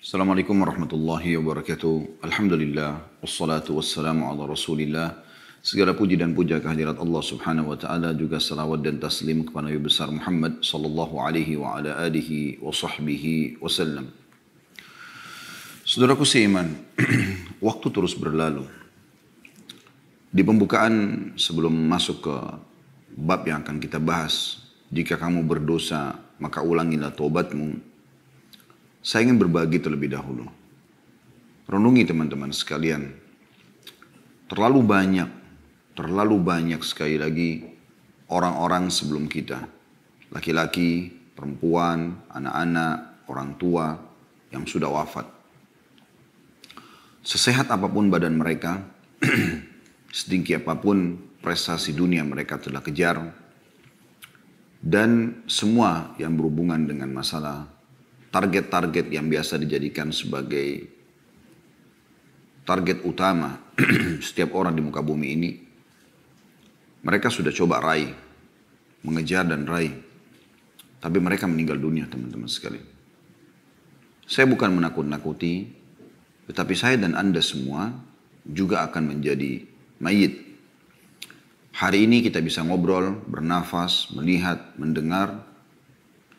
Assalamualaikum warahmatullahi wabarakatuh. Alhamdulillah, wassalatu wassalamu ala rasulillah. Segala puji dan puja kehadirat Allah subhanahu wa ta'ala, juga salawat dan taslim kepada Nabi besar Muhammad sallallahu alaihi wa ala alihi wa sahbihi wasallam. Saudaraku seiman, waktu terus berlalu. Di pembukaan sebelum masuk ke bab yang akan kita bahas, jika kamu berdosa maka ulangilah taubatmu. Saya ingin berbagi terlebih dahulu. Renungi teman-teman sekalian. Terlalu banyak sekali lagi orang-orang sebelum kita. Laki-laki, perempuan, anak-anak, orang tua yang sudah wafat. Sesehat apapun badan mereka, setinggi apapun prestasi dunia mereka telah kejar, dan semua yang berhubungan dengan masalah target-target yang biasa dijadikan sebagai target utama setiap orang di muka bumi ini, mereka sudah coba raih, mengejar dan raih, tapi mereka meninggal dunia teman-teman sekalian. Saya bukan menakut-nakuti, tetapi saya dan Anda semua juga akan menjadi mayit. Hari ini kita bisa ngobrol, bernafas, melihat, mendengar,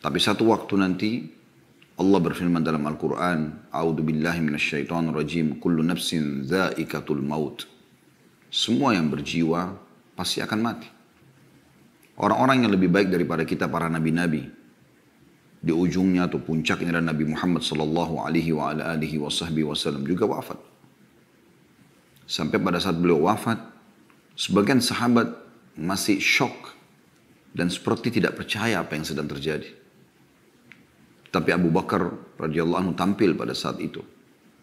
tapi satu waktu nanti Allah berfirman dalam Al-Quran, A'udhu billahi minasyaitonir rajim, kullu nafsin dha'iqatul maut. Semua yang berjiwa pasti akan mati. Orang-orang yang lebih baik daripada kita, para nabi-nabi, di ujungnya atau puncaknya adalah Nabi Muhammad sallallahu alaihi wa ala alihi wa sahbihi wasallam juga wafat. Sampai pada saat beliau wafat, sebagian sahabat masih syok dan seperti tidak percaya apa yang sedang terjadi. Tapi Abu Bakar radhiyallahu anhu tampil pada saat itu.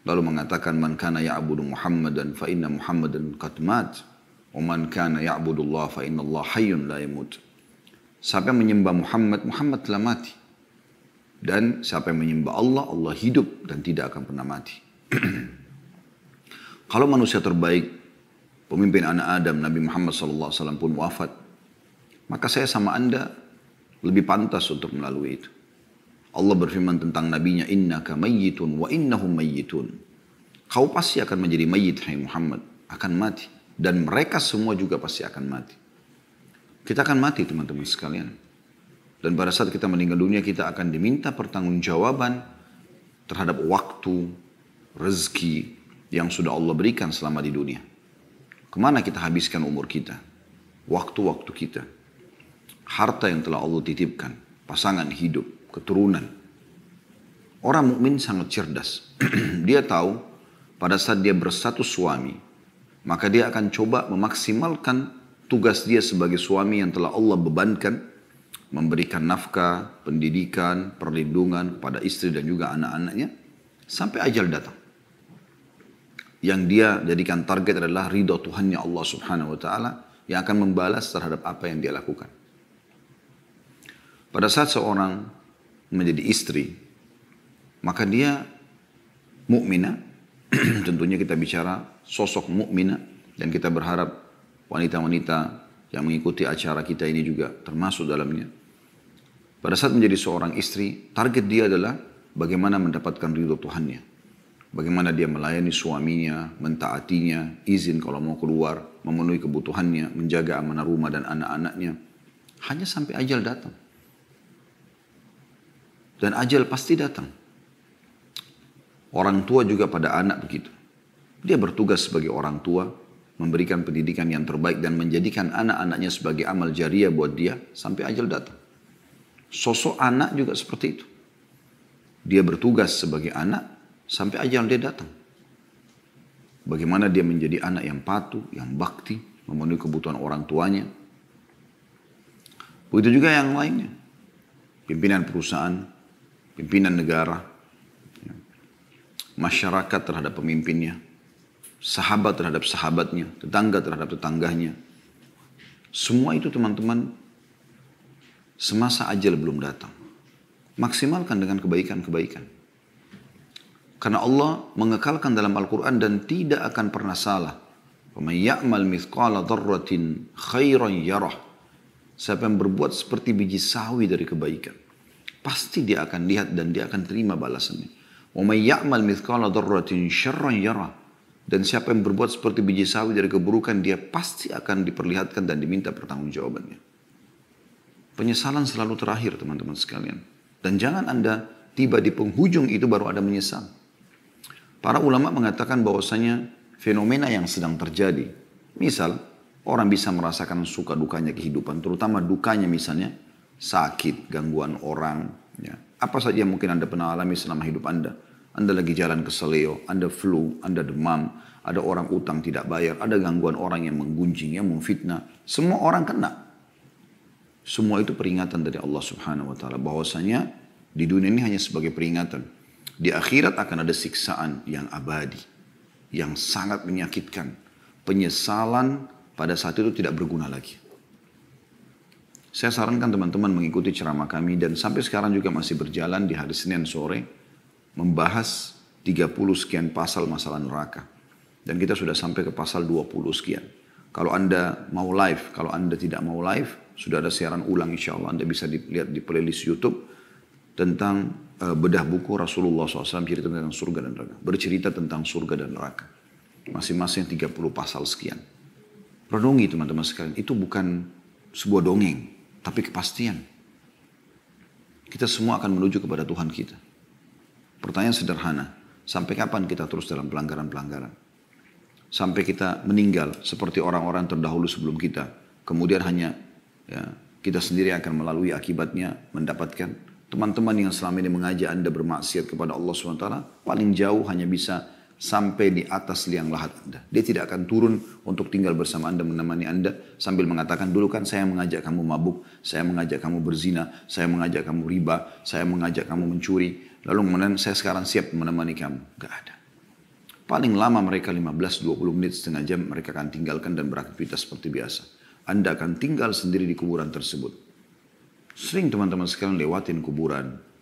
Lalu mengatakan, Man kana ya'budu Muhammadan fa inna Muhammadan qad mat. Wa man kana ya'budu Allah fa inna Allah hayyun la yamut. Siapa yang menyembah Muhammad, Muhammad telah mati. Dan siapa yang menyembah Allah, Allah hidup dan tidak akan pernah mati. Kalau manusia terbaik, pemimpin anak Adam, Nabi Muhammad SAW pun wafat, maka saya sama Anda lebih pantas untuk melalui itu. Allah berfirman tentang nabinya, innaka mayyitun wa innahum mayyitun. Kau pasti akan menjadi mayyit, hai Muhammad, akan mati, dan mereka semua juga pasti akan mati. Kita akan mati teman-teman sekalian. Dan pada saat kita meninggal dunia, kita akan diminta pertanggungjawaban terhadap waktu, rezeki yang sudah Allah berikan selama di dunia. Kemana kita habiskan umur kita, waktu-waktu kita, harta yang telah Allah titipkan, pasangan hidup, keturunan. Orang mukmin sangat cerdas. Dia tahu pada saat dia berstatus suami, maka dia akan coba memaksimalkan tugas dia sebagai suami yang telah Allah bebankan, memberikan nafkah, pendidikan, perlindungan kepada istri dan juga anak-anaknya sampai ajal datang. Yang dia jadikan target adalah ridha Tuhannya Allah Subhanahu wa taala yang akan membalas terhadap apa yang dia lakukan. Pada saat seorang menjadi istri, maka dia mukminah. Tentunya kita bicara sosok mukminah, dan kita berharap wanita-wanita yang mengikuti acara kita ini juga termasuk dalamnya. Pada saat menjadi seorang istri, target dia adalah bagaimana mendapatkan ridho Tuhannya, bagaimana dia melayani suaminya, mentaatinya, izin kalau mau keluar, memenuhi kebutuhannya, menjaga amanah rumah dan anak-anaknya, hanya sampai ajal datang. Dan ajal pasti datang. Orang tua juga pada anak begitu. Dia bertugas sebagai orang tua, memberikan pendidikan yang terbaik dan menjadikan anak-anaknya sebagai amal jariah buat dia sampai ajal datang. Sosok anak juga seperti itu. Dia bertugas sebagai anak sampai ajal dia datang. Bagaimana dia menjadi anak yang patuh, yang bakti, memenuhi kebutuhan orang tuanya. Begitu juga yang lainnya. Pimpinan perusahaan, pimpinan negara, masyarakat terhadap pemimpinnya, sahabat terhadap sahabatnya, tetangga terhadap tetangganya. Semua itu teman-teman, semasa ajal belum datang. Maksimalkan dengan kebaikan-kebaikan. Karena Allah mengekalkan dalam Al-Quran dan tidak akan pernah salah. وَمَنْ يَعْمَلْ مِثْقَالَ ذَرَّةٍ خَيْرًا يَرَهُ. Siapa yang berbuat seperti biji sawi dari kebaikan, pasti dia akan lihat dan dia akan terima balasannya. Wa may ya'mal mithqala dzarratin syarran yarah. Dan siapa yang berbuat seperti biji sawi dari keburukan, dia pasti akan diperlihatkan dan diminta pertanggungjawabannya. Penyesalan selalu terakhir, teman-teman sekalian. Dan jangan Anda tiba di penghujung itu baru ada menyesal. Para ulama mengatakan bahwasanya fenomena yang sedang terjadi, misal orang bisa merasakan suka dukanya kehidupan, terutama dukanya misalnya sakit, gangguan orang, ya. Apa saja yang mungkin Anda pernah alami selama hidup Anda. Anda lagi jalan ke seleo, Anda flu, Anda demam, ada orang utang tidak bayar, ada gangguan orang yang menggunjing, yang memfitnah. Semua orang kena. Semua itu peringatan dari Allah Subhanahu wa taala bahwasanya di dunia ini hanya sebagai peringatan. Di akhirat akan ada siksaan yang abadi, yang sangat menyakitkan. Penyesalan pada saat itu tidak berguna lagi. Saya sarankan teman-teman mengikuti ceramah kami dan sampai sekarang juga masih berjalan di hari Senin sore membahas 30 sekian pasal masalah neraka. Dan kita sudah sampai ke pasal 20 sekian. Kalau Anda mau live, kalau Anda tidak mau live, sudah ada siaran ulang insya Allah. Anda bisa dilihat di playlist YouTube tentang bedah buku Rasulullah SAW cerita tentang surga dan neraka. Bercerita tentang surga dan neraka. Masing-masing 30 pasal sekian. Renungi teman-teman sekalian, itu bukan sebuah dongeng. Tapi kepastian. Kita semua akan menuju kepada Tuhan kita. Pertanyaan sederhana. Sampai kapan kita terus dalam pelanggaran-pelanggaran? Sampai kita meninggal seperti orang-orang terdahulu sebelum kita. Kemudian hanya ya, kita sendiri akan melalui akibatnya mendapatkan. Teman-teman yang selama ini mengajak Anda bermaksiat kepada Allah SWT. Paling jauh hanya bisa sampai di atas liang lahat Anda. Dia tidak akan turun untuk tinggal bersama Anda, menemani Anda sambil mengatakan, dulu kan saya mengajak kamu mabuk, saya mengajak kamu berzina, saya mengajak kamu riba, saya mengajak kamu mencuri, lalu kemudian saya sekarang siap menemani kamu. Gak ada. Paling lama mereka 15-20 menit, setengah jam mereka akan tinggalkan dan beraktivitas seperti biasa. Anda akan tinggal sendiri di kuburan tersebut. Sering teman-teman sekalian lewatin kuburan.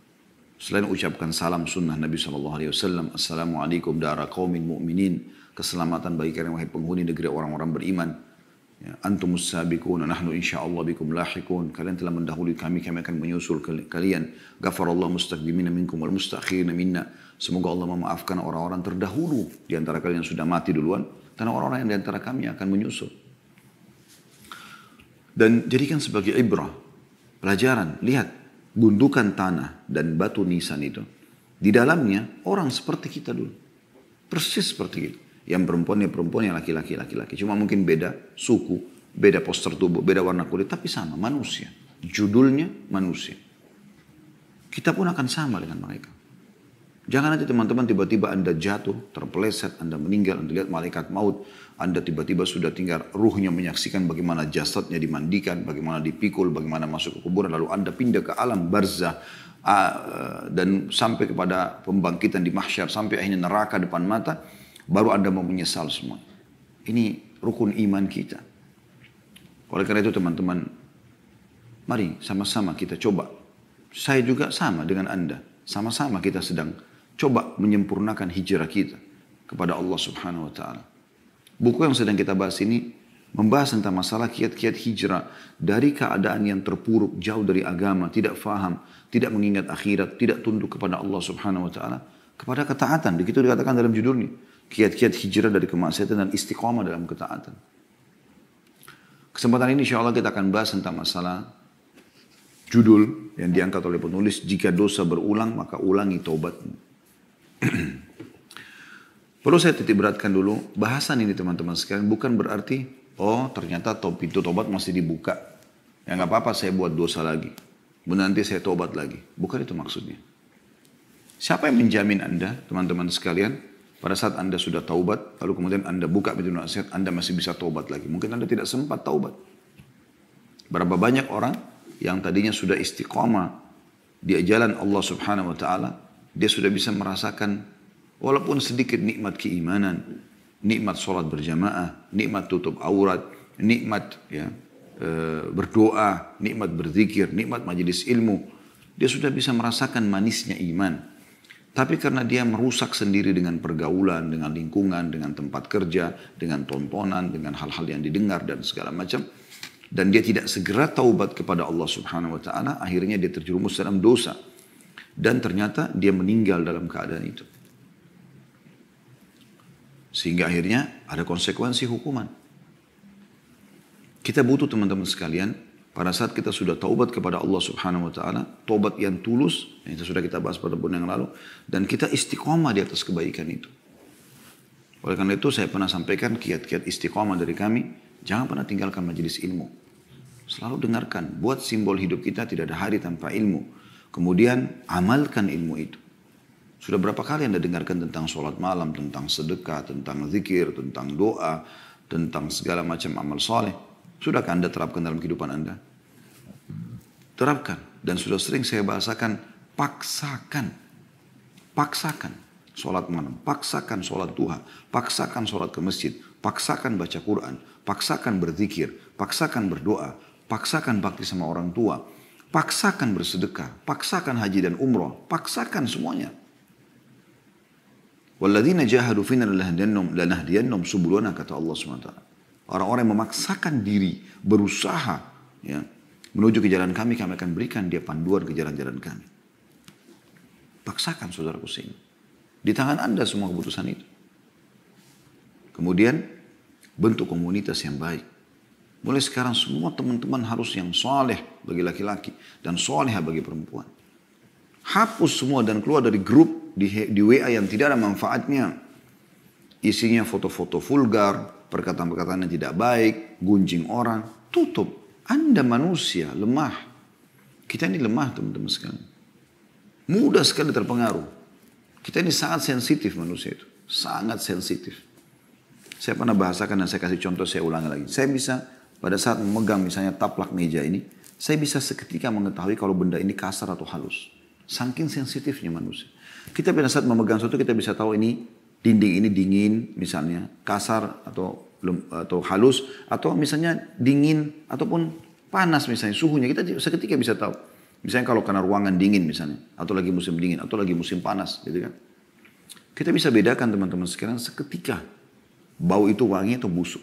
Selain ucapkan salam sunnah Nabi SAW, Assalamualaikum dara qaumin mu'minin, keselamatan bagi kalian wahai penghuni negeri orang-orang beriman. Ya, antumus sabiqun, nahnu insyaallah bikum lahiqun. Kalian telah mendahului kami, kami akan menyusul kalian. Ghafarallahu mustaqdimina minkum wal mustakhirina minna. Semoga Allah memaafkan orang-orang terdahulu di antara kalian yang sudah mati duluan, dan orang-orang yang di antara kami akan menyusul. Dan jadikan sebagai ibrah, pelajaran, lihat. Gundukan tanah dan batu nisan itu. Di dalamnya orang seperti kita dulu. Persis seperti kita. Yang perempuan yang laki-laki. Cuma mungkin beda suku, beda postur tubuh, beda warna kulit. Tapi sama, manusia. Judulnya manusia. Kita pun akan sama dengan mereka. Jangan nanti teman-teman tiba-tiba Anda jatuh, terpeleset, Anda meninggal, Anda lihat malaikat maut. Anda tiba-tiba sudah tinggal ruhnya menyaksikan bagaimana jasadnya dimandikan, bagaimana dipikul, bagaimana masuk ke kuburan. Lalu Anda pindah ke alam barzah dan sampai kepada pembangkitan di mahsyar, sampai akhirnya neraka depan mata. Baru Anda mau menyesal semua. Ini rukun iman kita. Oleh karena itu teman-teman, mari sama-sama kita coba. Saya juga sama dengan Anda. Sama-sama kita sedang coba menyempurnakan hijrah kita kepada Allah Subhanahu wa taala. Buku yang sedang kita bahas ini membahas tentang masalah kiat-kiat hijrah dari keadaan yang terpuruk, jauh dari agama, tidak faham, tidak mengingat akhirat, tidak tunduk kepada Allah Subhanahu wa taala, kepada ketaatan. Begitu dikatakan dalam judulnya, kiat-kiat hijrah dari kemaksiatan dan istiqamah dalam ketaatan. Kesempatan ini insya Allah kita akan bahas tentang masalah judul yang diangkat oleh penulis, jika dosa berulang maka ulangi taubatmu. Perlu saya titik beratkan dulu, bahasan ini teman-teman sekalian bukan berarti, oh ternyata pintu tobat masih dibuka. Ya nggak apa-apa saya buat dosa lagi. Nanti saya tobat lagi. Bukan itu maksudnya. Siapa yang menjamin Anda, teman-teman sekalian, pada saat Anda sudah taubat, lalu kemudian Anda buka pintu nasihat, Anda masih bisa taubat lagi. Mungkin Anda tidak sempat taubat. Berapa banyak orang yang tadinya sudah istiqamah di jalan Allah Subhanahu wa taala, dia sudah bisa merasakan walaupun sedikit nikmat keimanan, nikmat sholat berjamaah, nikmat tutup aurat, nikmat berdoa, nikmat berzikir, nikmat majelis ilmu. Dia sudah bisa merasakan manisnya iman. Tapi karena dia merusak sendiri dengan pergaulan, dengan lingkungan, dengan tempat kerja, dengan tontonan, dengan hal-hal yang didengar dan segala macam. Dan dia tidak segera taubat kepada Allah Subhanahu wa taala, akhirnya dia terjerumus dalam dosa. Dan ternyata dia meninggal dalam keadaan itu. Sehingga akhirnya ada konsekuensi hukuman. Kita butuh teman-teman sekalian, pada saat kita sudah taubat kepada Allah Subhanahu wa taala, taubat yang tulus, yang sudah kita bahas pada bulan yang lalu, dan kita istiqomah di atas kebaikan itu. Oleh karena itu saya pernah sampaikan kiat-kiat istiqomah dari kami, jangan pernah tinggalkan majelis ilmu. Selalu dengarkan, buat simbol hidup kita tidak ada hari tanpa ilmu. Kemudian amalkan ilmu itu. Sudah berapa kali Anda dengarkan tentang sholat malam, tentang sedekah, tentang zikir, tentang doa, tentang segala macam amal soleh. Sudahkah Anda terapkan dalam kehidupan Anda? Terapkan. Dan sudah sering saya bahasakan, paksakan. Paksakan sholat malam, paksakan sholat duha, paksakan sholat ke masjid, paksakan baca Quran, paksakan berzikir, paksakan berdoa, paksakan bakti sama orang tua, paksakan bersedekah, paksakan haji dan umroh, paksakan semuanya. Walladzina jahadu fina lanahdiyannahum subulana, kata Allah SWT. Orang-orang yang memaksakan diri, berusaha ya, menuju ke jalan kami, kami akan berikan dia panduan ke jalan-jalan kami. Paksakan saudaraku sini. Di tangan Anda semua keputusan itu. Kemudian bentuk komunitas yang baik. Mulai sekarang semua teman-teman harus yang soleh bagi laki-laki dan solehah bagi perempuan. Hapus semua dan keluar dari grup di WA yang tidak ada manfaatnya. Isinya foto-foto vulgar, perkataan-perkataan yang tidak baik, gunjing orang. Tutup. Anda manusia lemah. Kita ini lemah teman-teman sekalian. Mudah sekali terpengaruh. Kita ini sangat sensitif manusia itu. Sangat sensitif. Saya pernah bahasakan dan saya kasih contoh, saya ulangi lagi. Saya bisa pada saat memegang misalnya taplak meja ini, saya bisa seketika mengetahui kalau benda ini kasar atau halus. Saking sensitifnya manusia. Kita pada saat memegang sesuatu kita bisa tahu ini dinding ini dingin misalnya, kasar atau halus, atau misalnya dingin ataupun panas misalnya suhunya, kita seketika bisa tahu. Misalnya kalau karena ruangan dingin misalnya, atau lagi musim dingin, atau lagi musim panas gitu kan. Kita bisa bedakan teman-teman sekarang seketika bau itu wangi atau busuk.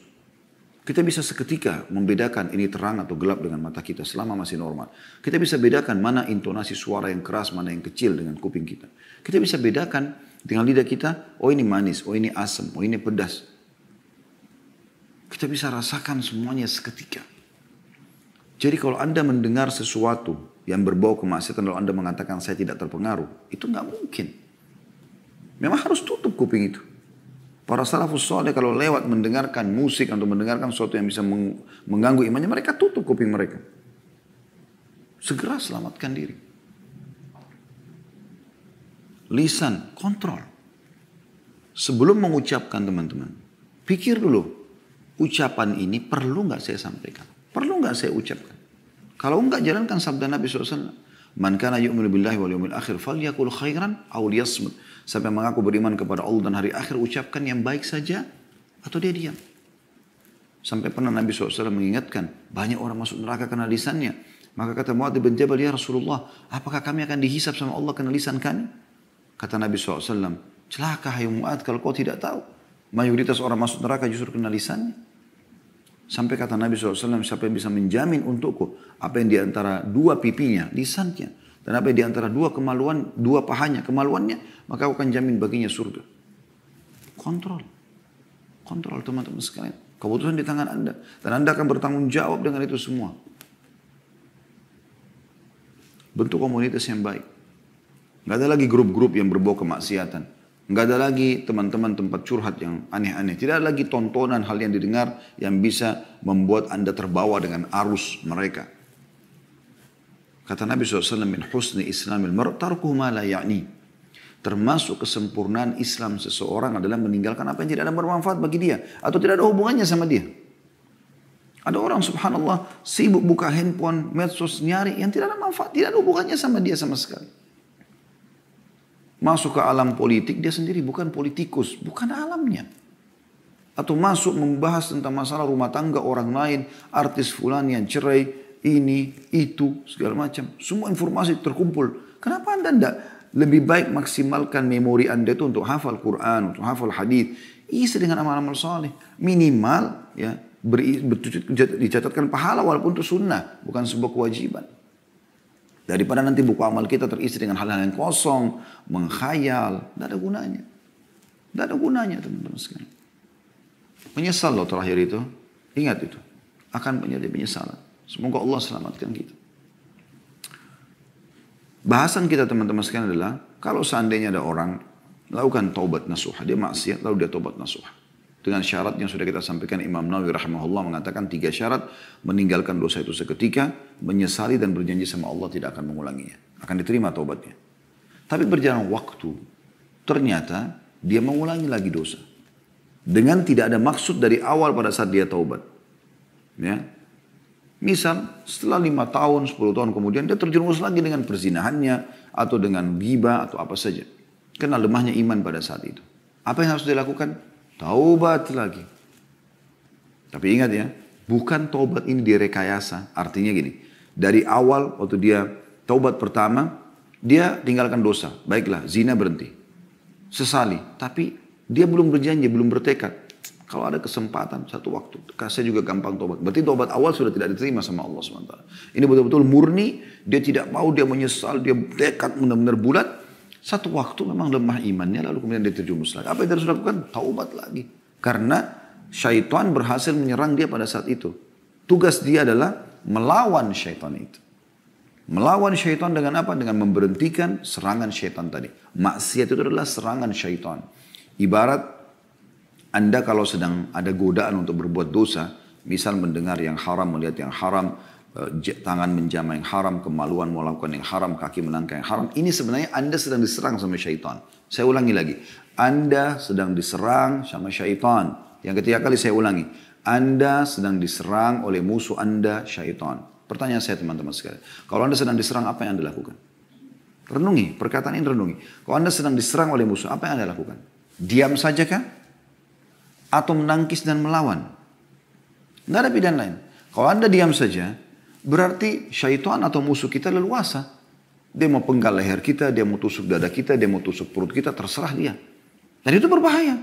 Kita bisa seketika membedakan ini terang atau gelap dengan mata kita selama masih normal. Kita bisa bedakan mana intonasi suara yang keras, mana yang kecil dengan kuping kita. Kita bisa bedakan dengan lidah kita, oh ini manis, oh ini asam, oh ini pedas. Kita bisa rasakan semuanya seketika. Jadi kalau Anda mendengar sesuatu yang berbau kemaksiatan lalu Anda mengatakan saya tidak terpengaruh, itu nggak mungkin. Memang harus tutup kuping itu. Para salafus soleh kalau lewat mendengarkan musik atau mendengarkan sesuatu yang bisa mengganggu imannya, mereka tutup kuping mereka. Segera selamatkan diri. Lisan, kontrol. Sebelum mengucapkan teman-teman, pikir dulu, ucapan ini perlu nggak saya sampaikan? Perlu nggak saya ucapkan? Kalau enggak, jalankan sabda Nabi SAW. Man kana yu'minu billahi wal yawmil akhir falyakul khairan aw liyasmut. Sampai mengaku beriman kepada Allah dan hari akhir, ucapkan yang baik saja atau dia diam. Sampai pernah Nabi SAW mengingatkan, banyak orang masuk neraka karena lisannya. Maka kata Mu'adz bin Jabal, ya Rasulullah, apakah kami akan dihisab sama Allah karena lisan kami? Kata Nabi SAW, celaka hai Mu'adz kalau kau tidak tahu. Mayoritas orang masuk neraka justru karena lisannya. Sampai kata Nabi SAW, siapa yang bisa menjamin untukku apa yang diantara dua pipinya, lisannya, dan apa yang diantara dua kemaluan, dua pahanya, kemaluannya, maka aku akan jamin baginya surga. Kontrol. Kontrol teman-teman sekalian. Keputusan di tangan Anda. Dan Anda akan bertanggung jawab dengan itu semua. Bentuk komunitas yang baik. Nggak ada lagi grup-grup yang berbau kemaksiatan. Nggak ada lagi teman-teman tempat curhat yang aneh-aneh. Tidak ada lagi tontonan hal yang didengar yang bisa membuat Anda terbawa dengan arus mereka. Kata Nabi SAW, min husni islamil mar' tarkuhu ma la ya'ni. Termasuk kesempurnaan Islam seseorang adalah meninggalkan apa yang tidak ada bermanfaat bagi dia. Atau tidak ada hubungannya sama dia. Ada orang subhanallah sibuk buka handphone, medsos, nyari yang tidak ada manfaat. Tidak ada hubungannya sama dia sama sekali. Masuk ke alam politik, dia sendiri bukan politikus. Bukan alamnya. Atau masuk membahas tentang masalah rumah tangga orang lain. Artis fulan yang cerai. Ini, itu, segala macam. Semua informasi terkumpul. Kenapa Anda tidak lebih baik maksimalkan memori Anda itu untuk hafal Quran, untuk hafal hadis, isi dengan amal-amal saleh. Minimal ya dicatatkan pahala walaupun itu sunnah, bukan sebuah kewajiban. Daripada nanti buku amal kita terisi dengan hal-hal yang kosong, mengkhayal, tidak ada gunanya. Tidak ada gunanya teman-teman sekalian. Menyesal loh terakhir itu, ingat itu. Akan menjadi penyesalan. Semoga Allah selamatkan kita. Bahasan kita teman-teman sekalian adalah, kalau seandainya ada orang melakukan taubat nasuha, dia maksiat lalu dia taubat nasuha. Dengan syarat yang sudah kita sampaikan, Imam Nawawi rahimahullah mengatakan 3 syarat, meninggalkan dosa itu seketika, menyesali dan berjanji sama Allah tidak akan mengulanginya. Akan diterima taubatnya. Tapi berjalan waktu, ternyata dia mengulangi lagi dosa. Dengan tidak ada maksud dari awal pada saat dia taubat. Ya. Misal setelah 5 tahun, 10 tahun kemudian dia terjerumus lagi dengan perzinahannya, atau dengan ghibah atau apa saja. Karena lemahnya iman pada saat itu. Apa yang harus dilakukan? Taubat lagi. Tapi ingat ya, bukan taubat ini direkayasa. Artinya gini, dari awal waktu dia taubat pertama, dia tinggalkan dosa. Baiklah, zina berhenti. Sesali, tapi dia belum berjanji, belum bertekad. Kalau ada kesempatan satu waktu, saya juga gampang taubat. Berarti taubat awal sudah tidak diterima sama Allah SWT. Ini betul-betul murni, dia tidak mau, dia menyesal, dia tekad benar-benar bulat. Satu waktu memang lemah imannya, lalu kemudian dia terjumus lagi. Apa yang harus dilakukan? Taubat lagi. Karena syaitan berhasil menyerang dia pada saat itu. Tugas dia adalah melawan syaitan itu. Melawan syaitan dengan apa? Dengan memberhentikan serangan syaitan tadi. Maksiat itu adalah serangan syaitan. Ibarat Anda kalau sedang ada godaan untuk berbuat dosa, misal mendengar yang haram, melihat yang haram, tangan menjamah yang haram, kemaluan melakukan yang haram, kaki melangkah yang haram. Ini sebenarnya Anda sedang diserang sama syaitan. Saya ulangi lagi. Anda sedang diserang sama syaitan. Yang ketiga kali saya ulangi. Anda sedang diserang oleh musuh Anda, syaitan. Pertanyaan saya teman-teman sekalian. Kalau Anda sedang diserang, apa yang Anda lakukan? Renungi, perkataan ini renungi. Kalau Anda sedang diserang oleh musuh, apa yang Anda lakukan? Diam saja kah? Atau menangkis dan melawan? Tidak ada pilihan lain. Kalau Anda diam saja, berarti syaitan atau musuh kita leluasa. Dia mau penggal leher kita, dia mau tusuk dada kita, dia mau tusuk perut kita, terserah dia. Dan itu berbahaya.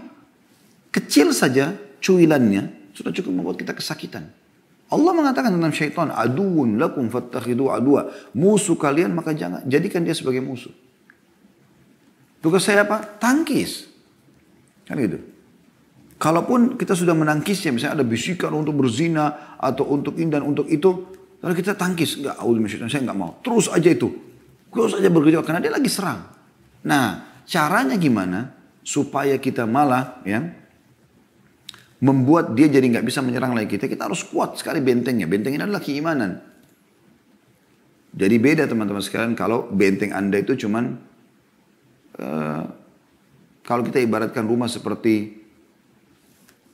Kecil saja cuilannya sudah cukup membuat kita kesakitan. Allah mengatakan tentang syaitan, aduun lakum fattakhidu adua. Musuh kalian maka jangan jadikan dia sebagai musuh. Tugas saya apa? Tangkis. Kan gitu. Kalaupun kita sudah menangkisnya, misalnya ada bisikan untuk berzina atau untuk ini dan untuk itu, lalu kita tangkis, enggak, saya enggak mau. Terus aja itu. Terus aja bergejolak karena dia lagi serang. Nah, caranya gimana supaya kita malah ya membuat dia jadi enggak bisa menyerang lagi kita? Kita harus kuat sekali bentengnya. Benteng ini adalah keimanan. Jadi beda teman-teman sekalian kalau benteng Anda itu cuman kalau kita ibaratkan rumah seperti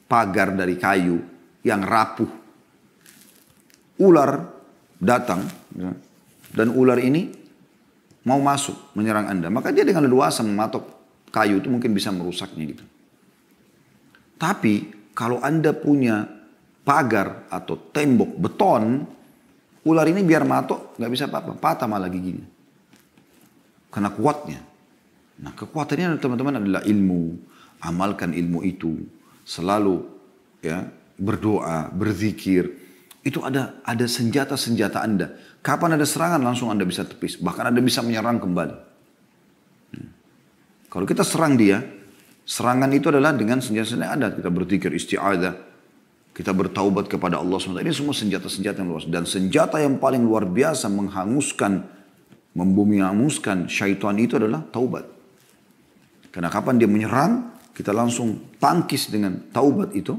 pagar dari kayu yang rapuh. Ular datang ya, dan ular ini mau masuk menyerang Anda. Maka dia dengan leluasa mematok kayu itu mungkin bisa merusaknya gitu. Tapi kalau Anda punya pagar atau tembok beton, ular ini biar matok nggak bisa apa-apa, patah malah giginya. Karena kuatnya. Nah kekuatannya teman-teman adalah ilmu. Amalkan ilmu itu. Selalu ya berdoa, berzikir. Itu ada senjata-senjata Anda. Kapan ada serangan langsung Anda bisa tepis. Bahkan Anda bisa menyerang kembali. Kalau kita serang dia, serangan itu adalah dengan senjata-senjata Anda. Kita berzikir isti'adah. Kita bertaubat kepada Allah SWT. Ini semua senjata-senjata yang luas. Dan senjata yang paling luar biasa menghanguskan, membumi-hanguskan syaitan itu adalah taubat. Karena kapan dia menyerang, kita langsung tangkis dengan taubat itu.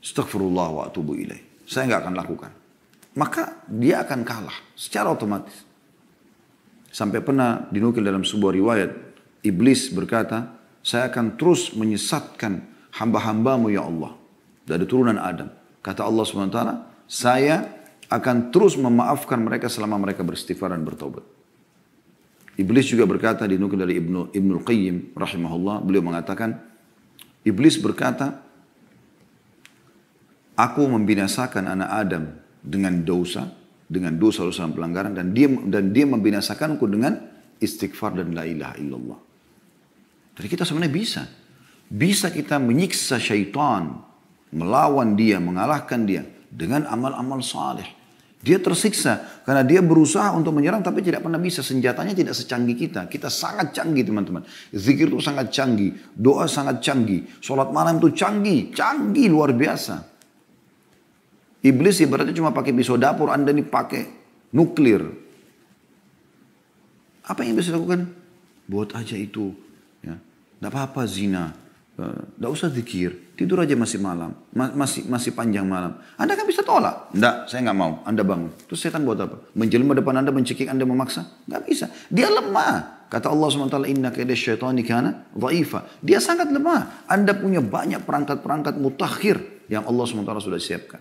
Astaghfirullah wa atubu ilaih. Saya nggak akan lakukan. Maka dia akan kalah secara otomatis. Sampai pernah dinukil dalam sebuah riwayat. Iblis berkata, saya akan terus menyesatkan hamba-hambamu ya Allah. Dari turunan Adam. Kata Allah SWT, saya akan terus memaafkan mereka selama mereka beristighfar dan bertaubat. Iblis juga berkata, dinukil dari Ibnul Qayyim rahimahullah, beliau mengatakan, Iblis berkata, aku membinasakan anak Adam dengan dosa dan pelanggaran, dan dia membinasakanku dengan istighfar dan la ilaha illallah. Jadi kita sebenarnya bisa kita menyiksa syaitan, melawan dia, mengalahkan dia dengan amal-amal saleh. Dia tersiksa karena dia berusaha untuk menyerang tapi tidak pernah bisa. Senjatanya tidak secanggih kita. Kita sangat canggih teman-teman. Zikir itu sangat canggih. Doa sangat canggih. Sholat malam itu canggih. Canggih luar biasa. Iblis ibaratnya cuma pakai pisau dapur. Anda ini pakai nuklir. Apa yang bisa lakukan? Buat aja itu. Ya. Tidak apa-apa zina. Tidak usah zikir. Tidur aja masih malam. Masih panjang malam. Anda kan bisa tolak. Tidak, saya nggak mau. Anda bangun. Terus setan buat apa? Menjelma depan Anda, mencekik Anda, memaksa? Nggak bisa. Dia lemah. Kata Allah SWT, inna kaida syaitani kana dha'ifa. Dia sangat lemah. Anda punya banyak perangkat-perangkat mutakhir yang Allah SWT sudah siapkan.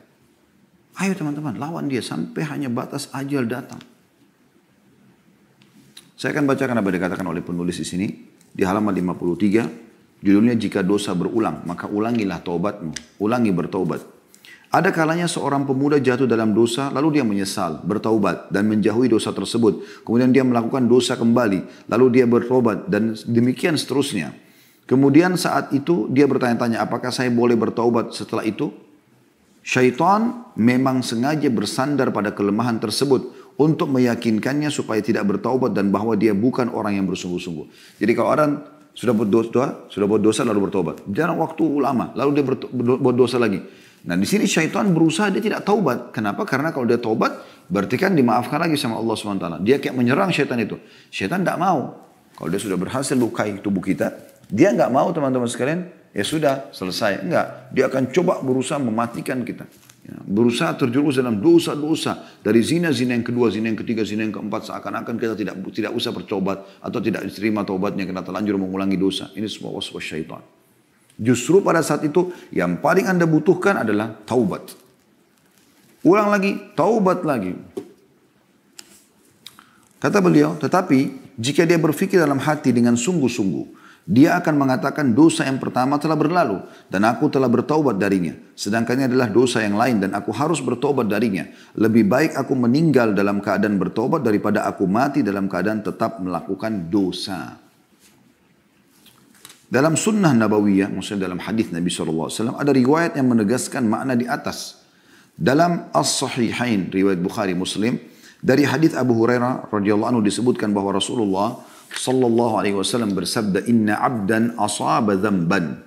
Ayo teman-teman, lawan dia sampai hanya batas ajal datang. Saya akan bacakan apa dikatakan oleh penulis di sini. Di halaman 53. Judulnya, jika dosa berulang, maka ulangilah taubatmu. Ulangi bertaubat. Ada kalanya seorang pemuda jatuh dalam dosa, lalu dia menyesal, bertaubat, dan menjauhi dosa tersebut. Kemudian dia melakukan dosa kembali, lalu dia bertaubat, dan demikian seterusnya. Kemudian saat itu dia bertanya-tanya, apakah saya boleh bertaubat setelah itu? Syaitan memang sengaja bersandar pada kelemahan tersebut untuk meyakinkannya supaya tidak bertaubat dan bahwa dia bukan orang yang bersungguh-sungguh. Jadi kalau orang sudah buat dosa lalu bertobat. Jarang waktu lama, lalu dia buat dosa lagi. Nah di sini syaitan berusaha dia tidak taubat. Kenapa? Karena kalau dia taubat, berarti kan dimaafkan lagi sama Allah SWT. Dia kayak menyerang syaitan itu. Syaitan tidak mau. Kalau dia sudah berhasil lukai tubuh kita, dia nggak mau teman-teman sekalian. Ya sudah, selesai. Enggak, dia akan coba berusaha mematikan kita. Ya, berusaha terjerumus dalam dosa-dosa. Dari zina-zina yang kedua, zina yang ketiga, zina yang keempat. Seakan-akan kita tidak usah bertobat. Atau tidak diterima taubatnya karena terlanjur mengulangi dosa. Ini semua waswas syaitan. Justru pada saat itu yang paling Anda butuhkan adalah taubat. Ulang lagi, taubat lagi. Kata beliau, tetapi jika dia berpikir dalam hati dengan sungguh-sungguh, dia akan mengatakan dosa yang pertama telah berlalu dan aku telah bertaubat darinya. Sedangkan ini adalah dosa yang lain dan aku harus bertaubat darinya. Lebih baik aku meninggal dalam keadaan bertaubat daripada aku mati dalam keadaan tetap melakukan dosa. Dalam sunnah nabawiyah, maksudnya dalam hadis Nabi SAW, ada riwayat yang menegaskan makna di atas. Dalam As-Sahihain, riwayat Bukhari Muslim, dari hadis Abu Hurairah radhiyallahu anhu disebutkan bahwa Rasulullah sallallahu alaihi wasallam bersabda, inna abdan asaba dhanban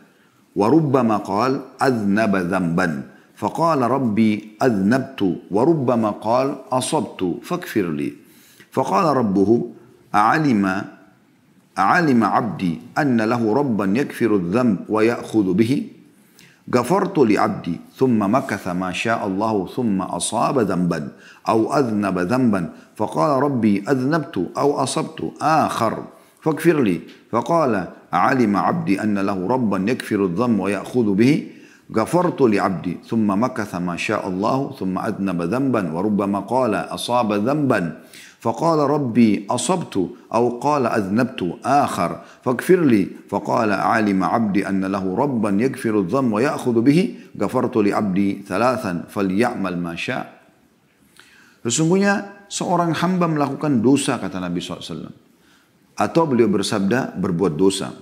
wa rubbama qala adhnaba dhanban faqala rabbi adhnabtu wa rubbama qala asabtu faghfir li faqala rabbuhu a'alima abdi anna lahu rabban yakfiru adh-dhanb wa ya'khudhu bihi ghafartu li abdi thumma makatha ma syaa Allah thumma asaba dhanban aw adhnaba dhanban فقال ربي أذنبت أو أصبت آخر فاغفر لي فقال علم عبدي أن له ربا يكفر الذنب ويأخذ به غفرت لعبدي ثم مكث ما شاء الله ثم أذنب ذنبا وربما قال أصاب ذنبا فقال ربي أصبت أو قال أذنبت آخر فاغفر لي فقال علم عبدي أن له ربا يكفر الذنب ويأخذ به غفرت لعبدي ثلاثا فليعمل ما شاء. Sesungguhnya seorang hamba melakukan dosa, kata Nabi SAW. Atau beliau bersabda, berbuat dosa.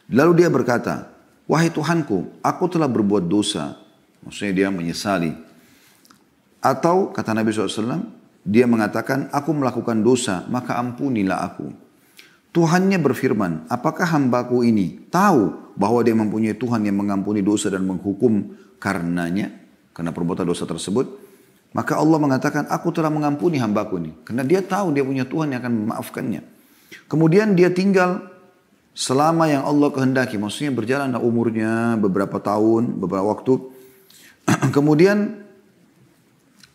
Lalu dia berkata, wahai Tuhanku, aku telah berbuat dosa. Maksudnya dia menyesali. Atau kata Nabi SAW, dia mengatakan, aku melakukan dosa, maka ampunilah aku. Tuhannya berfirman, apakah hambaku ini tahu bahwa dia mempunyai Tuhan yang mengampuni dosa dan menghukum karenanya, karena perbuatan dosa tersebut? Maka Allah mengatakan, aku telah mengampuni hambaku ini. Karena dia tahu dia punya Tuhan yang akan memaafkannya. Kemudian dia tinggal selama yang Allah kehendaki. Maksudnya berjalan umurnya beberapa tahun, beberapa waktu. Kemudian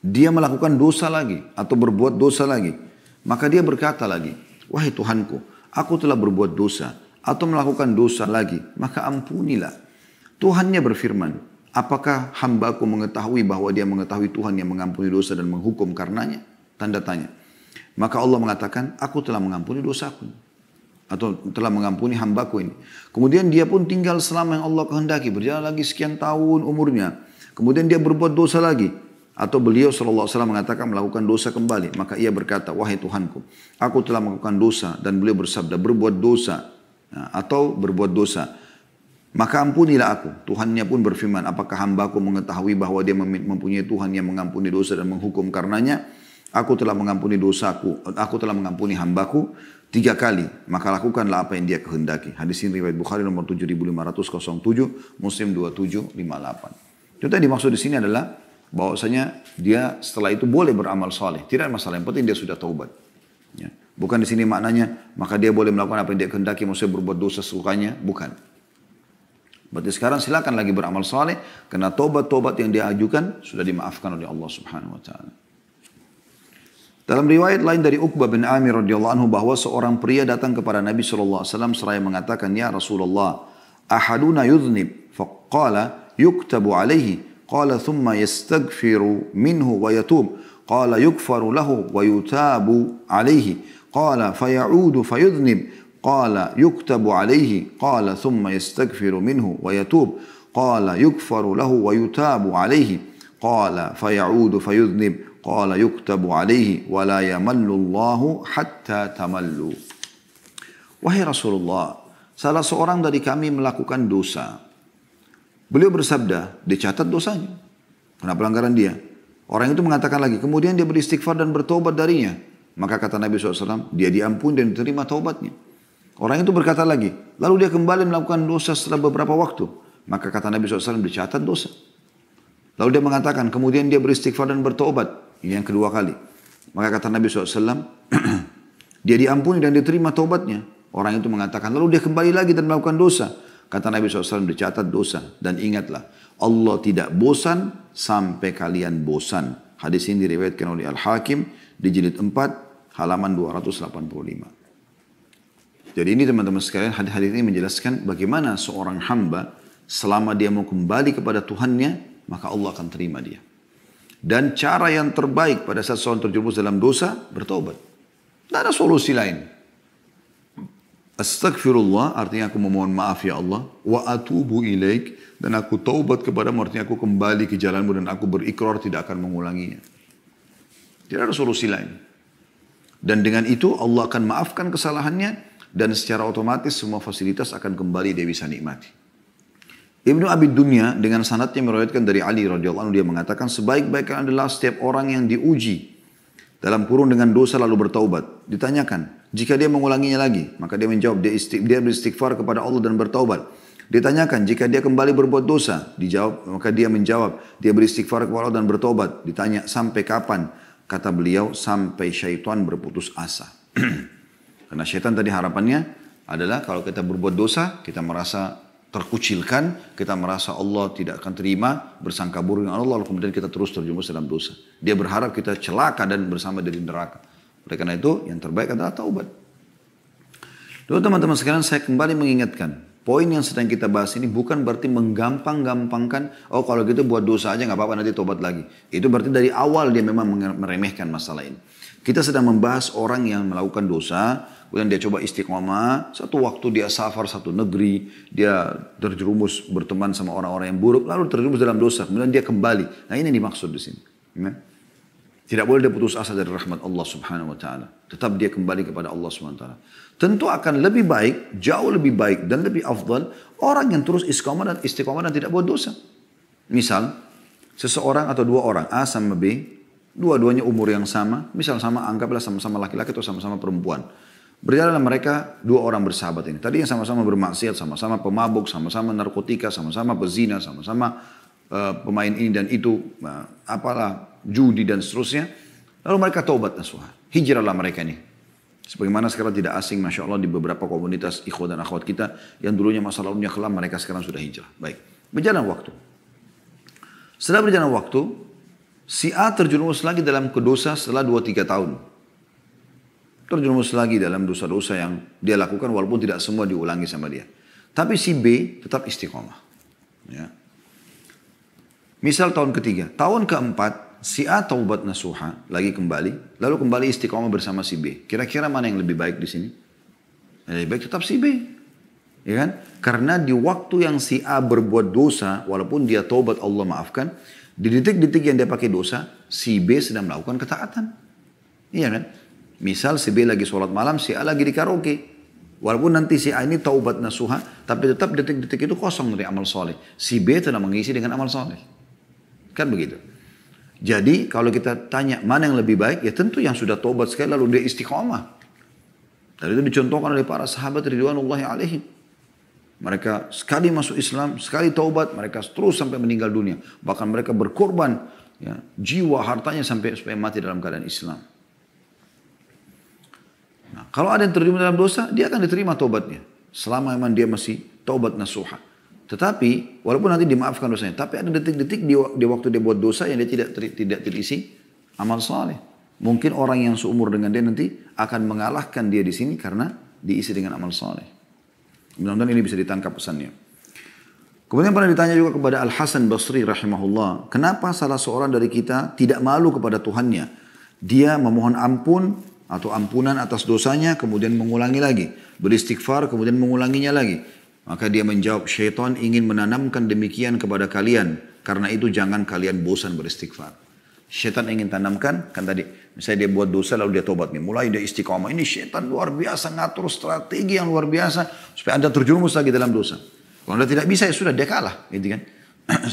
dia melakukan dosa lagi. Atau berbuat dosa lagi. Maka dia berkata lagi, wahai Tuhanku, aku telah berbuat dosa. Atau melakukan dosa lagi. Maka ampunilah. Tuhannya berfirman, apakah hambaku mengetahui bahwa dia mengetahui Tuhan yang mengampuni dosa dan menghukum karenanya? Tanda tanya. Maka Allah mengatakan, aku telah mengampuni dosaku. Atau telah mengampuni hambaku ini. Kemudian dia pun tinggal selama yang Allah kehendaki. Berjalan lagi sekian tahun umurnya. Kemudian dia berbuat dosa lagi. Atau beliau SAW mengatakan melakukan dosa kembali. Maka ia berkata, wahai Tuhanku, aku telah melakukan dosa. Dan beliau bersabda, berbuat dosa. Atau berbuat dosa. Maka ampunilah aku. Tuhannya pun berfirman, apakah hambaku mengetahui bahwa dia mempunyai Tuhan yang mengampuni dosa dan menghukum karenanya? Aku telah mengampuni dosaku, aku telah mengampuni hambaku 3 kali. Maka lakukanlah apa yang dia kehendaki. Hadis ini riwayat Bukhari nomor 7507, Muslim 2758. Itu tadi dimaksud di sini adalah bahwasanya dia setelah itu boleh beramal saleh. Tidak ada masalah, yang penting dia sudah taubat. Ya. Bukan di sini maknanya, maka dia boleh melakukan apa yang dia kehendaki, maksudnya berbuat dosa sesukanya. Bukan. Berarti sekarang silakan lagi beramal saleh karena tobat-tobat yang dia ajukan sudah dimaafkan oleh Allah Subhanahu wa taala. Dalam riwayat lain dari Uqbah bin Amir radhiyallahu anhu bahwa seorang pria datang kepada Nabi sallallahu alaihi wasallam seraya mengatakan, "Ya Rasulullah, ahaduna yudhnib?" Faqala yuktabu alaihi. Qala thumma yastaghfiru minhu wa yatub. Qala yukfaru lahu wa yutabu alaihi. Qala fayaudu fayudhnib. قال يكتب عليه قال ثم يستغفر منه ويتوب قال يغفر له ويتاب عليه قال فيعود فيذنب قال يكتب عليه ولا يمل الله حتى تملوا. Wahai Rasulullah, salah seorang dari kami melakukan dosa. Beliau bersabda, dicatat dosanya karena pelanggaran dia. Orang itu mengatakan lagi, kemudian dia beristighfar dan bertobat darinya. Maka kata Nabi SAW, dia diampuni dan diterima taubatnya. Orang itu berkata lagi, lalu dia kembali melakukan dosa setelah beberapa waktu. Maka kata Nabi SAW, dicatat dosa. Lalu dia mengatakan, kemudian dia beristighfar dan bertobat. Ini yang kedua kali. Maka kata Nabi SAW, dia diampuni dan diterima taubatnya. Orang itu mengatakan, lalu dia kembali lagi dan melakukan dosa. Kata Nabi SAW, dicatat dosa. Dan ingatlah, Allah tidak bosan sampai kalian bosan. Hadis ini diriwayatkan oleh Al-Hakim di jilid 4, halaman 285. Jadi ini teman-teman sekalian, hadis ini menjelaskan bagaimana seorang hamba selama dia mau kembali kepada Tuhannya, maka Allah akan terima dia. Dan cara yang terbaik pada saat seorang terjerumus dalam dosa, bertobat. Tidak ada solusi lain. Astaghfirullah, artinya aku memohon maaf ya Allah. Wa atubu ilaik, dan aku taubat kepadamu, artinya aku kembali ke jalanmu dan aku berikrar tidak akan mengulanginya. Tidak ada solusi lain. Dan dengan itu Allah akan maafkan kesalahannya, dan secara otomatis semua fasilitas akan kembali dia bisa nikmati. Ibnu Abi Dunya dengan sanadnya meriwayatkan dari Ali radhiyallahu anhu, dia mengatakan sebaik-baiknya adalah setiap orang yang diuji dalam kurung dengan dosa lalu bertaubat. Ditanyakan, jika dia mengulanginya lagi, maka dia menjawab, dia beristighfar kepada Allah dan bertaubat. Ditanyakan, jika dia kembali berbuat dosa, dijawab, maka dia menjawab, dia beristighfar kepada Allah dan bertaubat. Ditanya, sampai kapan? Kata beliau, sampai syaitan berputus asa. Karena syaitan tadi harapannya adalah kalau kita berbuat dosa, kita merasa terkucilkan, kita merasa Allah tidak akan terima, bersangka buruk dengan Allah, lalu kemudian kita terus terjerumus dalam dosa. Dia berharap kita celaka dan bersama dari neraka. Oleh karena itu, yang terbaik adalah taubat. Lalu teman-teman sekalian, saya kembali mengingatkan, poin yang sedang kita bahas ini bukan berarti menggampang-gampangkan, oh kalau gitu buat dosa aja nggak apa-apa nanti tobat lagi. Itu berarti dari awal dia memang meremehkan masalah ini. Kita sedang membahas orang yang melakukan dosa, kemudian dia coba istiqomah, satu waktu dia safar satu negeri, dia terjerumus berteman sama orang-orang yang buruk, lalu terjerumus dalam dosa, kemudian dia kembali. Nah ini dimaksud di sini. Tidak boleh dia putus asa dari rahmat Allah Subhanahu wa taala. Tetap dia kembali kepada Allah Subhanahu wa taala. Tentu akan lebih baik, jauh lebih baik dan lebih afdal orang yang terus istiqomah dan tidak buat dosa. Misal, seseorang atau dua orang, A sama B, dua-duanya umur yang sama, misal sama, anggaplah sama-sama laki-laki atau sama-sama perempuan. Berjalan mereka, dua orang bersahabat ini. Tadi yang sama-sama bermaksiat, sama-sama pemabuk, sama-sama narkotika, sama-sama pezina, sama-sama pemain ini dan itu, apalah, judi dan seterusnya. Lalu mereka taubat nasuha. Hijrahlah mereka ini. Sebagaimana sekarang tidak asing, Masya Allah, di beberapa komunitas ikhwah dan akhwat kita, yang dulunya masa lalunya kelam, mereka sekarang sudah hijrah. Baik. Berjalan waktu. Setelah berjalan waktu, si A terjerumus lagi dalam dosa setelah 2-3 tahun. Terjerumus lagi dalam dosa-dosa yang dia lakukan walaupun tidak semua diulangi sama dia. Tapi si B tetap istiqomah. Ya. Misal tahun ketiga. Tahun keempat si A taubat nasuha lagi kembali. Lalu kembali istiqomah bersama si B. Kira-kira mana yang lebih baik di sini? Yang lebih baik tetap si B. Ya kan? Karena di waktu yang si A berbuat dosa walaupun dia taubat Allah maafkan. Di detik-detik yang dia pakai dosa, si B sedang melakukan ketaatan. Iya kan? Misal si B lagi sholat malam, si A lagi di karaoke. Walaupun nanti si A ini taubat nasuha, tapi tetap detik-detik itu kosong dari amal soleh. Si B telah mengisi dengan amal soleh. Kan begitu. Jadi kalau kita tanya mana yang lebih baik, ya tentu yang sudah taubat sekali lalu dia istiqomah. Dan itu dicontohkan oleh para sahabat ridwanullahi alaihim. Mereka sekali masuk Islam, sekali taubat, mereka terus sampai meninggal dunia. Bahkan mereka berkorban ya, jiwa, hartanya sampai supaya mati dalam keadaan Islam. Nah, kalau ada yang terjun dalam dosa, dia akan diterima taubatnya. Selama memang dia masih taubat nasuha. Tetapi, walaupun nanti dimaafkan dosanya, tapi ada detik-detik di waktu dia buat dosa yang dia tidak terisi amal saleh. Mungkin orang yang seumur dengan dia nanti akan mengalahkan dia di sini karena diisi dengan amal saleh. Mudah-mudahan ini bisa ditangkap pesannya. Kemudian pernah ditanya juga kepada Al-Hasan Basri rahimahullah, kenapa salah seorang dari kita tidak malu kepada Tuhannya? Dia memohon ampun atau ampunan atas dosanya, kemudian mengulangi lagi. Beristighfar, kemudian mengulanginya lagi. Maka dia menjawab, syaitan ingin menanamkan demikian kepada kalian. Karena itu jangan kalian bosan beristighfar. Syaitan ingin tanamkan, kan tadi, misalnya dia buat dosa lalu dia tobat nih. Mulai dia istiqomah. Ini syaitan luar biasa, ngatur strategi yang luar biasa. Supaya Anda terjerumus lagi dalam dosa. Kalau Anda tidak bisa, ya sudah, dia kalah. Gitu kan.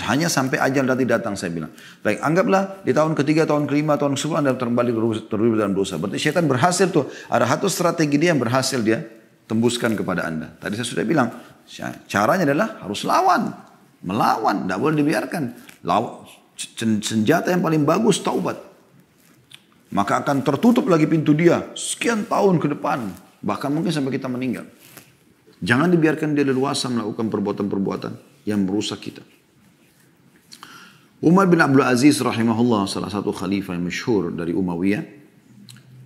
Hanya sampai ajal nanti datang, saya bilang. Baik, anggaplah di tahun ketiga, tahun kelima, tahun ke-10 Anda kembali terjerumus dalam dosa. Berarti syaitan berhasil tuh. Ada satu strategi dia yang berhasil dia tembuskan kepada Anda. Tadi saya sudah bilang, caranya adalah harus lawan. Melawan, tidak boleh dibiarkan. Senjata yang paling bagus, taubat. Maka akan tertutup lagi pintu dia sekian tahun ke depan. Bahkan mungkin sampai kita meninggal. Jangan dibiarkan dia leluasa melakukan perbuatan-perbuatan yang merusak kita. Umar bin Abdul Aziz rahimahullah, salah satu khalifah yang masyhur dari Umayyah,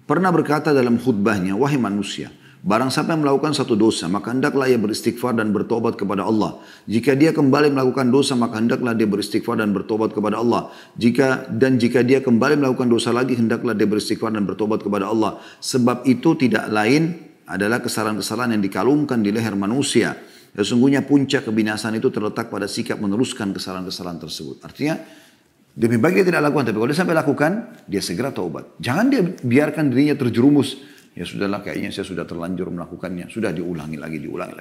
pernah berkata dalam khutbahnya, wahai manusia, barang siapa yang melakukan satu dosa, maka hendaklah ia beristighfar dan bertobat kepada Allah. Jika dia kembali melakukan dosa, maka hendaklah dia beristighfar dan bertobat kepada Allah. Jika dia kembali melakukan dosa lagi, hendaklah dia beristighfar dan bertobat kepada Allah. Sebab itu tidak lain adalah kesalahan-kesalahan yang dikalungkan di leher manusia. Sesungguhnya puncak kebinasaan itu terletak pada sikap meneruskan kesalahan-kesalahan tersebut. Artinya, lebih baik dia tidak lakukan, tapi kalau dia sampai lakukan, dia segera taubat. Jangan dia biarkan dirinya terjerumus. Ya sudahlah, kayaknya saya sudah terlanjur melakukannya. Sudah diulangi lagi.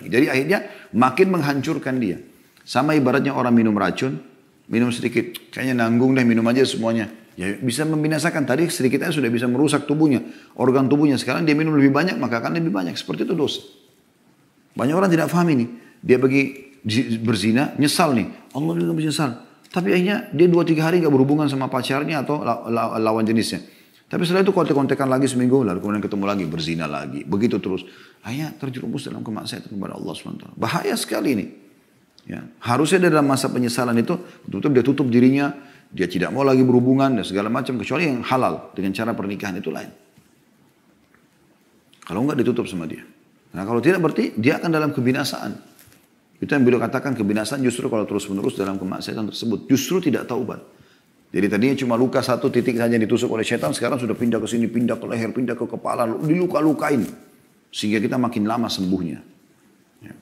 Jadi akhirnya makin menghancurkan dia. Sama ibaratnya orang minum racun, minum sedikit. Kayaknya nanggung deh, minum aja semuanya. Ya bisa membinasakan. Tadi sedikitnya sudah bisa merusak tubuhnya, organ tubuhnya. Sekarang dia minum lebih banyak, maka akan lebih banyak. Seperti itu dosa. Banyak orang tidak paham ini. Dia pergi berzina, nyesal nih. Allah juga menyesal. Tapi akhirnya dia 2-3 hari gak berhubungan sama pacarnya atau lawan jenisnya. Tapi setelah itu kontek-kontekan lagi seminggu, lalu kemudian ketemu lagi, berzina lagi. Begitu terus. Akhirnya terjerumus dalam kemaksiatan kepada Allah SWT. Bahaya sekali ini. Ya. Harusnya dalam masa penyesalan itu, betul-betul dia tutup dirinya. Dia tidak mau lagi berhubungan dan segala macam. Kecuali yang halal dengan cara pernikahan itu lain. Kalau enggak ditutup sama dia. Nah kalau tidak berarti dia akan dalam kebinasaan. Itu yang beliau katakan, kebinasaan justru kalau terus-menerus dalam kemaksiatan tersebut. Justru tidak taubat. Jadi tadinya cuma luka satu titik saja yang ditusuk oleh setan, sekarang sudah pindah ke sini, pindah ke leher, pindah ke kepala, diluka-lukain. Sehingga kita makin lama sembuhnya. Ya.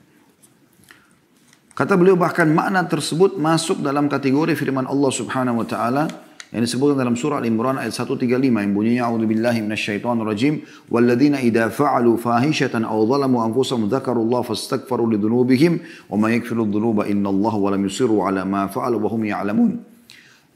Kata beliau bahkan makna tersebut masuk dalam kategori firman Allah Subhanahu wa taala yang disebutkan dalam surah Al-Imran ayat 135 yang bunyinya a'udzubillahi minasyaitonirrajim walladzina idza fa'alu fahishatan aw zalamu anfusahum dzakarullaha fastaghfaru lidzunubihim wa may yaghfiru dzunuba innallaha wa lam yusirru ala ma fa'alu wa hum ya'lamun.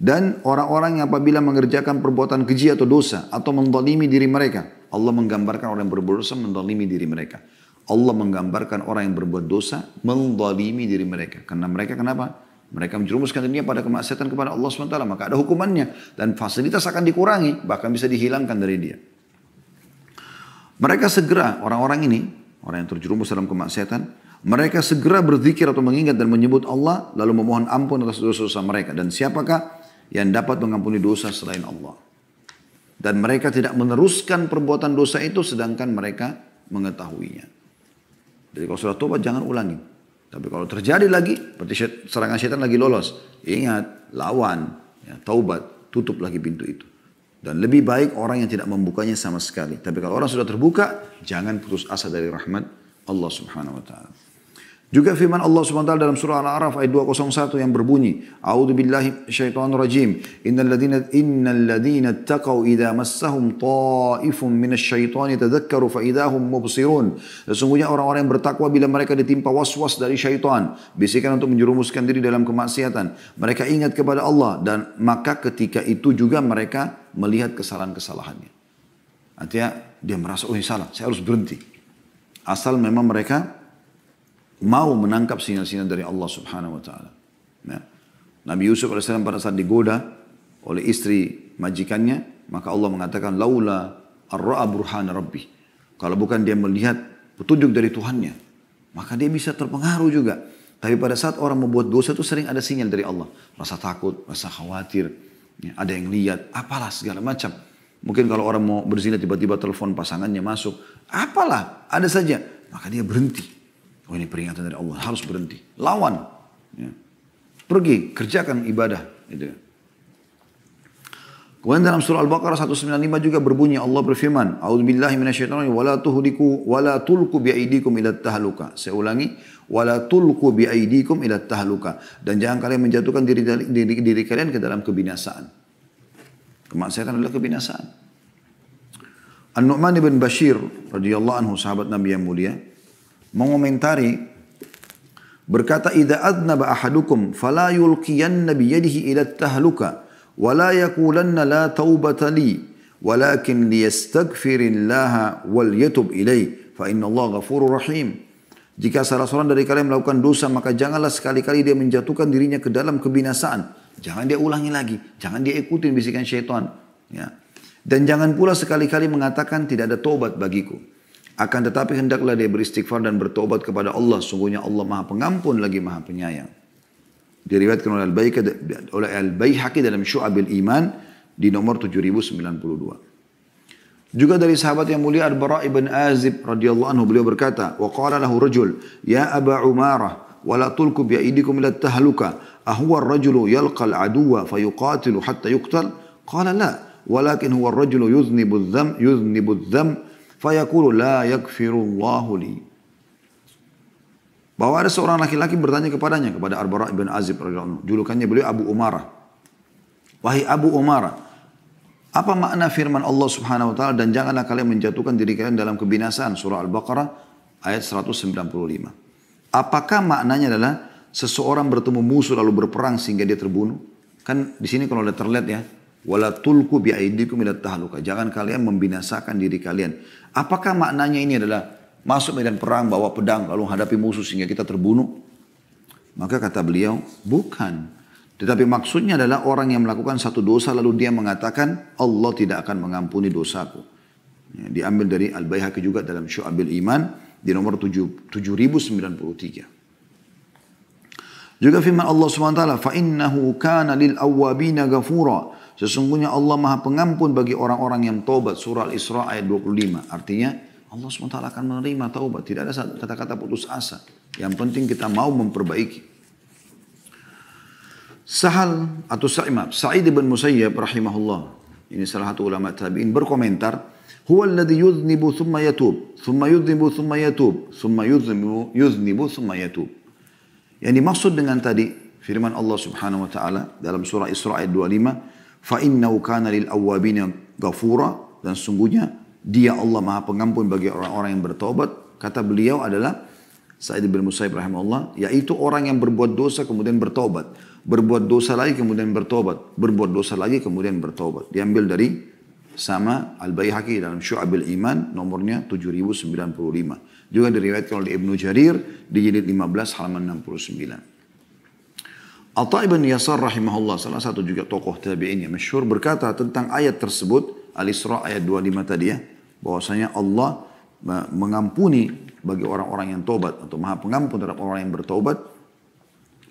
Dan orang-orang yang apabila mengerjakan perbuatan keji atau dosa atau menzalimi diri mereka, Allah menggambarkan orang yang berbuat dosa menzalimi diri mereka. Allah menggambarkan orang yang berbuat dosa menzalimi diri mereka. Karena mereka kenapa? Mereka menjerumuskan dirinya pada kemaksiatan kepada Allah SWT. Maka ada hukumannya. Dan fasilitas akan dikurangi. Bahkan bisa dihilangkan dari dia. Mereka segera, orang-orang ini, orang yang terjerumus dalam kemaksiatan, mereka segera berzikir atau mengingat dan menyebut Allah, lalu memohon ampun atas dosa-dosa mereka. Dan siapakah yang dapat mengampuni dosa selain Allah? Dan mereka tidak meneruskan perbuatan dosa itu sedangkan mereka mengetahuinya. Jadi kalau sudah tobat jangan ulangi. Tapi kalau terjadi lagi, berarti serangan syaitan lagi lolos. Ingat, lawan, ya, taubat, tutup lagi pintu itu. Dan lebih baik orang yang tidak membukanya sama sekali. Tapi kalau orang sudah terbuka, jangan putus asa dari rahmat Allah Subhanahu wa ta'ala. Juga firman Allah SWT dalam surah Al-A'raf ayat 201 yang berbunyi, A'udzu billahi minasyaitonir rajim. Innal ladzina taqaw idza massahum ta'ifun minasyaitani tadzakkaru fa idahum mubsirun. Sesungguhnya orang-orang yang bertakwa bila mereka ditimpa waswas dari syaitan, bisikan untuk menjerumuskan diri dalam kemaksiatan, mereka ingat kepada Allah dan maka ketika itu juga mereka melihat kesalahan-kesalahannya. Artinya dia merasa, oh ini salah, saya harus berhenti. Asal memang mereka mau menangkap sinyal-sinyal dari Allah Subhanahu wa taala. Ya. Nabi Yusuf AS pada saat digoda oleh istri majikannya, maka Allah mengatakan laula ar-ra'a burhana rabbi. Kalau bukan dia melihat petunjuk dari Tuhannya, maka dia bisa terpengaruh juga. Tapi pada saat orang membuat dosa itu sering ada sinyal dari Allah. Rasa takut, rasa khawatir, ya, ada yang lihat, apalah segala macam. Mungkin kalau orang mau berzina tiba-tiba telepon pasangannya masuk, apalah, ada saja. Maka dia berhenti. Oh ini peringatan dari Allah, harus berhenti. Lawan. Ya. Pergi, kerjakan ibadah. Gitu. Kemudian dalam surah Al-Baqarah 195 juga berbunyi, Allah berfirman, A'udzubillahi minasyaitonir rajim, wala tulku biaidikum ila tahluka. Saya ulangi, wala tulku biaidikum ila tahluka. Dan jangan kalian menjatuhkan diri kalian ke dalam kebinasaan. Kemaksiatan adalah kebinasaan. An-Nu'man ibn Bashir radhiyallahu anhu, sahabat Nabi yang mulia, mengomentari berkata, idza adnaba ahadukum fala yulqiyanna bi yadihi ila tahluka wa la yaqulanna la taubata li walakin liyastaghfirillaha wal yatub ilai fa innallaha ghafurur rahim. Jika salah seorang dari kalian melakukan dosa, maka janganlah sekali-kali dia menjatuhkan dirinya ke dalam kebinasaan. Jangan dia ulangi lagi, jangan dia ikutin bisikan syaitan, ya. Dan jangan pula sekali-kali mengatakan tidak ada taubat bagiku. Akan tetapi hendaklah dia beristighfar dan bertobat kepada Allah. Sungguhnya Allah Maha Pengampun lagi Maha Penyayang. Diriwayatkan oleh Al-Baihaqi dalam Syu'abil Iman di nomor 7092. Juga dari sahabat yang mulia Al-Bara' ibn Azib radhiyallahu anhu, beliau berkata, wa qala lahu rajul ya Aba Umarah wa la tulku bi aydikum ila tahluka ahuwa ar-rajulu yalqa al-aduwa fayuqatilu hatta yuqtal qala la walakin huwa ar-rajulu yuznibu adh-dhanb fayaqulu la yaghfirullahu li. Bahwa ada seorang laki-laki bertanya kepadanya, kepada Al-Bara' ibn Azib radhiyallahu anhu, julukannya beliau Abu Umarah. Wahai Abu Umarah, apa makna firman Allah Subhanahu wa taala, dan janganlah kalian menjatuhkan diri kalian dalam kebinasaan, surah Al-Baqarah ayat 195. Apakah maknanya adalah seseorang bertemu musuh lalu berperang sehingga dia terbunuh? Kan di sini kalau udah terlihat ya, wala tulku bi aidikum ila tahluka. Jangan kalian membinasakan diri kalian. Apakah maknanya ini adalah masuk medan perang bawa pedang lalu hadapi musuh sehingga kita terbunuh? Maka kata beliau, bukan. Tetapi maksudnya adalah orang yang melakukan satu dosa lalu dia mengatakan Allah tidak akan mengampuni dosaku. Ya, diambil dari Al-Baihaqi juga dalam Syu'abil Iman di nomor 7093. Juga firman Allah SWT, فَإِنَّهُ كَانَ لِلْأَوَّابِينَ غَفُورًا. Sesungguhnya Allah Maha Pengampun bagi orang-orang yang taubat. Surah Al-Isra ayat 25. Artinya Allah SWT akan menerima taubat. Tidak ada kata-kata putus asa. Yang penting kita mau memperbaiki. Sa'id bin Musayyab rahimahullah, ini salah satu ulama tabi'in, berkomentar, huwa alladhi yudhnibu thumma yatub, thumma yudhnibu thumma yatub, thumma yudhnibu thumma yatub. Yang dimaksud dengan tadi firman Allah Subhanahu wa taala dalam surah Isra ayat 25, فَإِنَّهُ كَانَ لِلْأَوَّابِينَ غَفُورًا. Dan sungguhnya dia Allah Maha Pengampun bagi orang-orang yang bertobat. Kata beliau adalah Sa'id bin Musayyib rahimahullah, yaitu orang yang berbuat dosa kemudian bertobat, berbuat dosa lagi kemudian bertobat, berbuat dosa lagi kemudian bertobat. Diambil dari sama Al-Baihaqi dalam Syu'abil Iman nomornya 7095. Juga diriwayatkan oleh Ibnu Jarir di jilid 15 halaman 69. Atha ibn Yasar rahimahullah, salah satu juga tokoh tabi'in yang masyhur, berkata tentang ayat tersebut, Al-Isra ayat 25 tadi ya, bahwasanya Allah mengampuni bagi orang-orang yang tobat atau Maha Pengampun terhadap orang yang bertobat.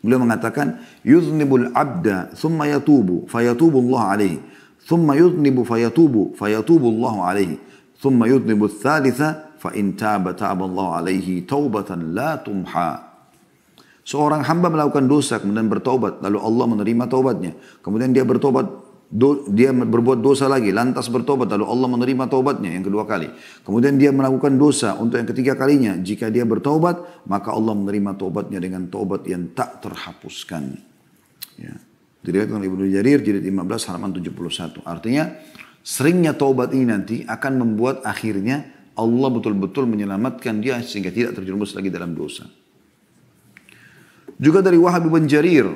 Beliau mengatakan, yuznibul abda thumma yatubu fayatubullah alaihi, thumma yuznibu fayatubu fayatubullah alaihi, thumma yuznibu thalitha fa in taba taballahu alaihi taubatan la tumha. Seorang hamba melakukan dosa kemudian bertobat, lalu Allah menerima taubatnya. Kemudian dia bertobat dia berbuat dosa lagi, lantas bertobat, lalu Allah menerima taubatnya yang kedua kali. Kemudian dia melakukan dosa untuk yang ketiga kalinya. Jika dia bertobat, maka Allah menerima taubatnya dengan taubat yang tak terhapuskan. Ya. Diriwayatkan oleh Ibnu Jarir, jilid 15 halaman 71. Artinya, seringnya taubat ini nanti akan membuat akhirnya Allah betul-betul menyelamatkan dia sehingga tidak terjerumus lagi dalam dosa. Juga dari Wahab bin Jarir,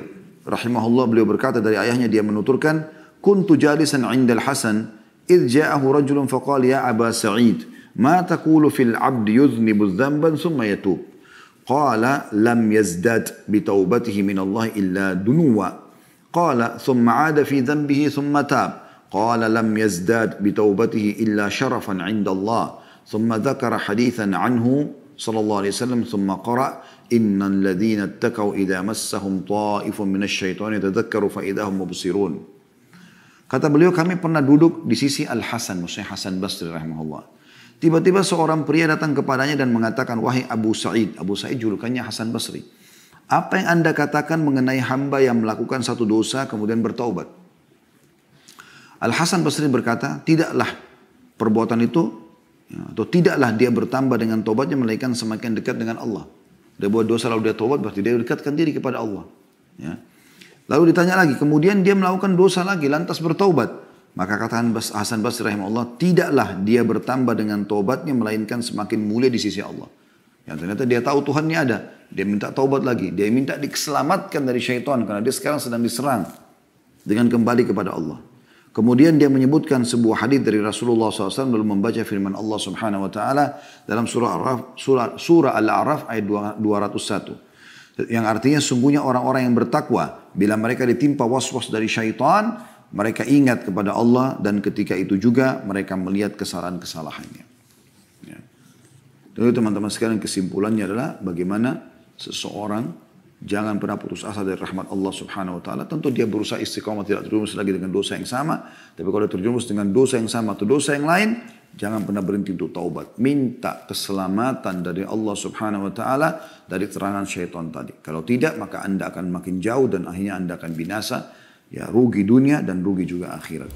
rahimahullah, beliau berkata dari ayahnya, dia menuturkan, Kuntu jalisan 'inda al-Hasan, idh ja'ahu rajulun faqala ya Aba Sa'id, ma taqulu fil 'abdi yudhnibu dhanban thumma yatub. Qala lam yazdad bi taubatihi min Allah illa dunuwa. Qala thumma 'ada fi dhanbihi thumma tab. Qala lam yazdad bi taubatihi illa sharafan 'inda Allah. Thumma dhakara hadithan anhu sallallahu alaihi wasallam thumma qara innal ladzina ittaqaw idza massahum ta'ifun minasy syaitani tadhakkaru fa idza hum mubsirun. Kata beliau, kami pernah duduk di sisi Al-Hasan, maksudnya Hasan Basri rahimahullah. Tiba-tiba seorang pria datang kepadanya dan mengatakan, wahai Abu Sa'id. Abu Sa'id julukannya Hasan Basri. Apa yang anda katakan mengenai hamba yang melakukan satu dosa kemudian bertaubat? Al-Hasan Basri berkata, tidaklah perbuatan itu, atau tidaklah dia bertambah dengan taubatnya melainkan semakin dekat dengan Allah. Dia buat dosa lalu dia taubat, berarti dia dekatkan diri kepada Allah. Ya. Lalu ditanya lagi, kemudian dia melakukan dosa lagi, lantas bertaubat. Maka kata Hasan Basri rahimahullah, tidaklah dia bertambah dengan taubatnya, melainkan semakin mulia di sisi Allah. Yang ternyata dia tahu Tuhannya ada. Dia minta taubat lagi. Dia minta diselamatkan dari syaitan, karena dia sekarang sedang diserang dengan kembali kepada Allah. Kemudian dia menyebutkan sebuah hadis dari Rasulullah SAW, lalu membaca firman Allah Subhanahu Wa Taala dalam surah Al-A'raf ayat 201. Yang artinya sungguhnya orang-orang yang bertakwa, bila mereka ditimpa was-was dari syaitan, mereka ingat kepada Allah dan ketika itu juga mereka melihat kesalahan-kesalahannya. Ya. Jadi teman-teman sekalian, kesimpulannya adalah bagaimana seseorang jangan pernah putus asa dari rahmat Allah Subhanahu Wa Taala. Tentu dia berusaha istiqamah, tidak terjerumus lagi dengan dosa yang sama. Tapi kalau terjerumus dengan dosa yang sama atau dosa yang lain, jangan pernah berhenti untuk taubat. Minta keselamatan dari Allah Subhanahu Wa Taala dari serangan syaitan tadi. Kalau tidak, maka anda akan makin jauh dan akhirnya anda akan binasa. Ya, rugi dunia dan rugi juga akhirat.